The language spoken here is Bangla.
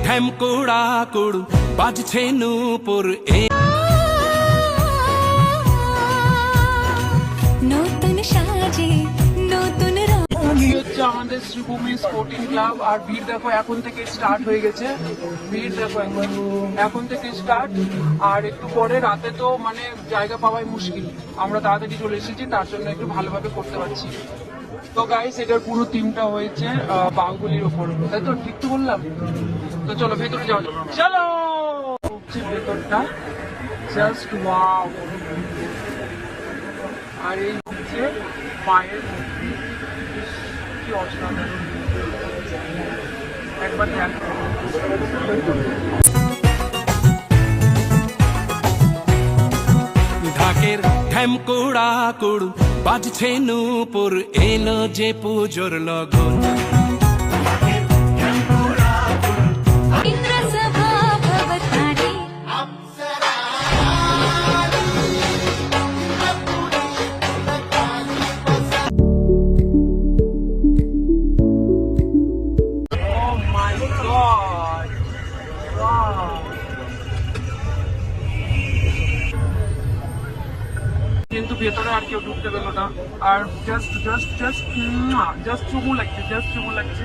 ঢ্যামকোড়া কুড়ু বাজছে নূপুর নতুন সাজে নতুন হচ্ছে আমাদের শ্রীভূমি স্পোর্টিং ক্লাব। আর ভিড় দেখো এখন থেকে স্টার্ট হয়ে গেছে, ভিড় দেখো একবার এখন থেকে স্টার্ট। আর একটু পরে রাতে তো মানে জায়গা পাওয়াই মুশকিল, আমরা তাড়াতাড়ি চলে এসেছি তার জন্য একটু ভালোভাবে করতে পারছি। তো গাইস এটার পুরো থিমটা হয়েছে বাহুবলির ওপর, তাই তো ঠিক তো বললাম? তো চলো ভেতরে যাওয়া যাক, চলো হচ্ছে ভেতরটা জাস্ট ওয়াও। আর এই হচ্ছে মায়ের মূর্তি, কি অসাধারণ, একবার দেখো। ঢাকের ঢ্যামকোড়া কুড়ু বাজছে নূপুর এলো যে পুজোর লগন Indrasabha भवतारी Oh my God! Wow! কিন্তু ভেতরে আর কেউ ঢুকতে পেলো না। আর জাস্ট চুমু লাগছে, জাস্ট চুমু লাগছে।